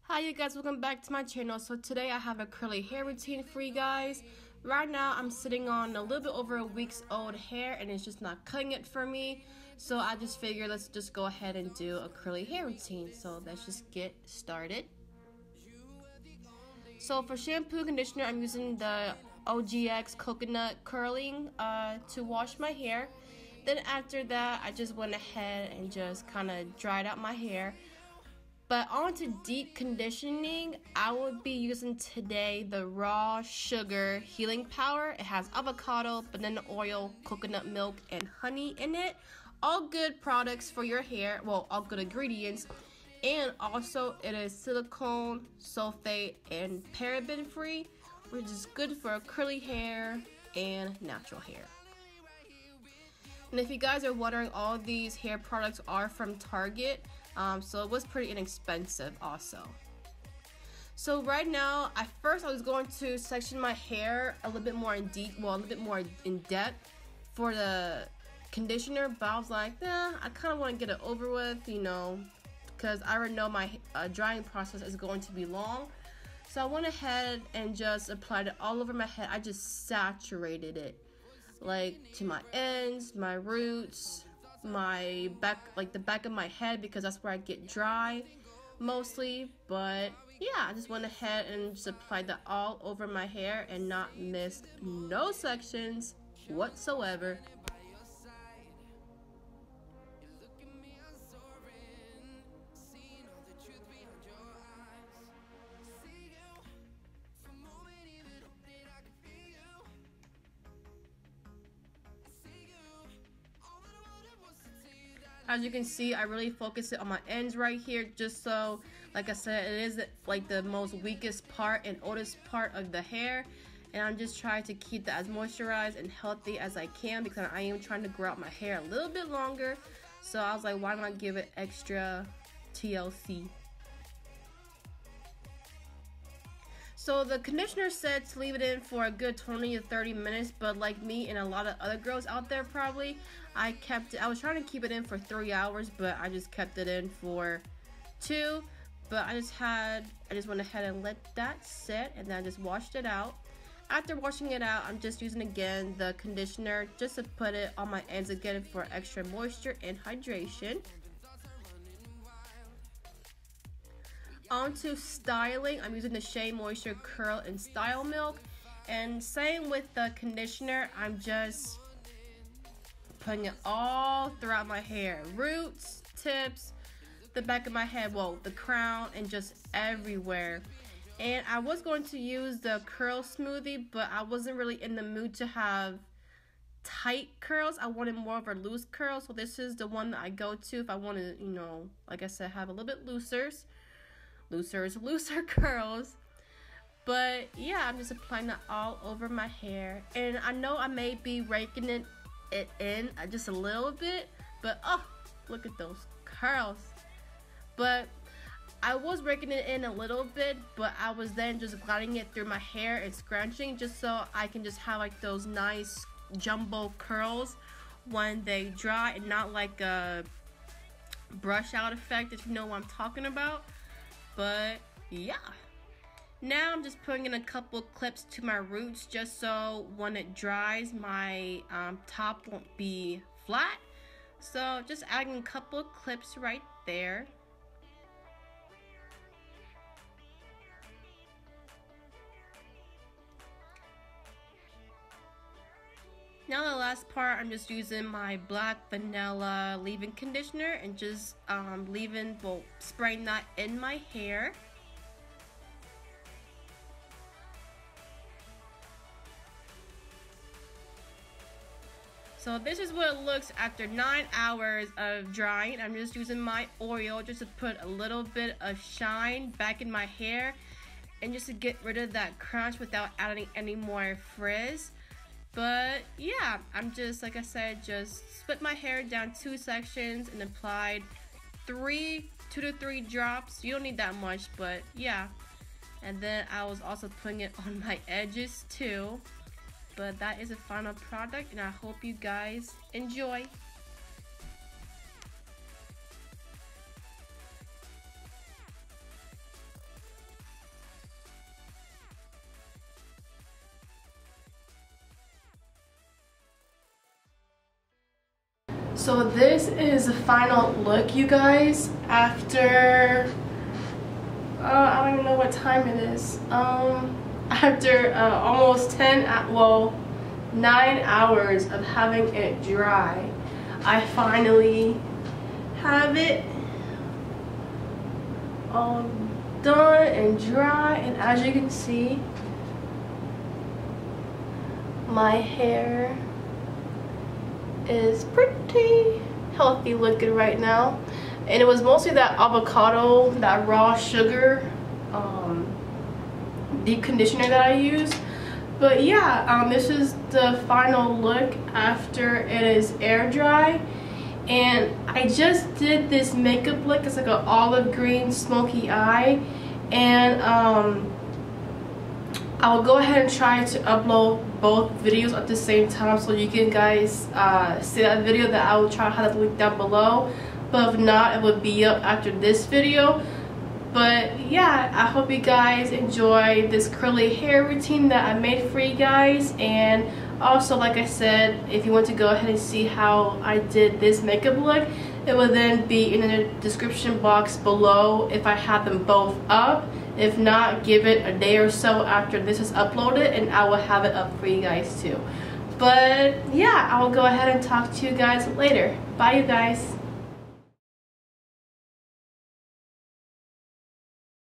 Hi you guys, welcome back to my channel. So today I have a curly hair routine for you guys. Right now I'm sitting on a little bit over a week's old hair and it's just not cutting it for me. So I just figured let's just go ahead and do a curly hair routine. So let's just get started. So for shampoo and conditioner, I'm using the OGX Coconut Curling to wash my hair. Then after that, I just went ahead and just kind of dried out my hair. But on to deep conditioning, I will be using today the Raw Sugar Healing Power. It has avocado, banana oil, coconut milk, and honey in it. All good products for your hair, well, all good ingredients. And also it is silicone, sulfate, and paraben free, which is good for curly hair and natural hair. And if you guys are wondering, all these hair products are from Target, so it was pretty inexpensive also. So right now, at first I was going to section my hair a little bit more in depth for the conditioner, but I was like, nah, I kind of want to get it over with, you know, because I already know my drying process is going to be long. So I went ahead and just applied it all over my head. I just saturated it, like to my ends, my roots, my back, like the back of my head, because that's where I get dry mostly. But yeah, I just went ahead and just applied that all over my hair and not missed no sections whatsoever. As you can see, I really focus it on my ends right here, just so, like I said, it is like the most weakest part and oldest part of the hair, and I'm just trying to keep that as moisturized and healthy as I can, because I am trying to grow out my hair a little bit longer. So I was like, why not give it extra TLC? So the conditioner said to leave it in for a good 20 to 30 minutes, but like me and a lot of other girls out there probably, I was trying to keep it in for 3 hours, but I just kept it in for 2. But I just went ahead and let that sit, and then I just washed it out. After washing it out, I'm just using again the conditioner just to put it on my ends again for extra moisture and hydration. On to styling, I'm using the Shea Moisture Curl and Style Milk, and same with the conditioner, I'm just putting it all throughout my hair, roots, tips, the back of my head, well, the crown, and just everywhere. And I was going to use the curl smoothie, but I wasn't really in the mood to have tight curls. I wanted more of a loose curl, so this is the one that I go to if I want to, you know, like I said, have a little bit looser curls. But yeah, I'm just applying that all over my hair, and I know I may be raking it in just a little bit, but oh, look at those curls. But I was raking it in a little bit, but I was then just gliding it through my hair and scrunching, just so I can just have like those nice jumbo curls when they dry, and not like a brush out effect, if you know what I'm talking about. But yeah, now I'm just putting in a couple clips to my roots, just so when it dries, my top won't be flat. So just adding a couple of clips right there. Now the last part, I'm just using my black vanilla leave-in conditioner and just spraying that in my hair. So this is what it looks after 9 hours of drying. I'm just using my oil just to put a little bit of shine back in my hair, and just to get rid of that crunch without adding any more frizz. But yeah, I'm just, like I said, just split my hair down 2 sections and applied 2 to 3 drops. You don't need that much, but yeah. And then I was also putting it on my edges too. But that is the final product, and I hope you guys enjoy. So this is the final look, you guys, after I don't even know what time it is. After almost 9 hours of having it dry, I finally have it all done and dry, and as you can see, my hair is pretty healthy looking right now. And it was mostly that avocado, that raw sugar deep conditioner that I used. But yeah, this is the final look after it is air dry. And I just did this makeup look. It's like an olive green smoky eye, and I'll go ahead and try to upload both videos at the same time so you can guys see that video. That I will try to have the link down below, but if not, it will be up after this video. But yeah, I hope you guys enjoy this curly hair routine that I made for you guys. And also, like I said, if you want to go ahead and see how I did this makeup look, it will then be in the description box below if I have them both up. If not, give it a day or so after this is uploaded and I will have it up for you guys too. But yeah, I will go ahead and talk to you guys later. Bye, you guys.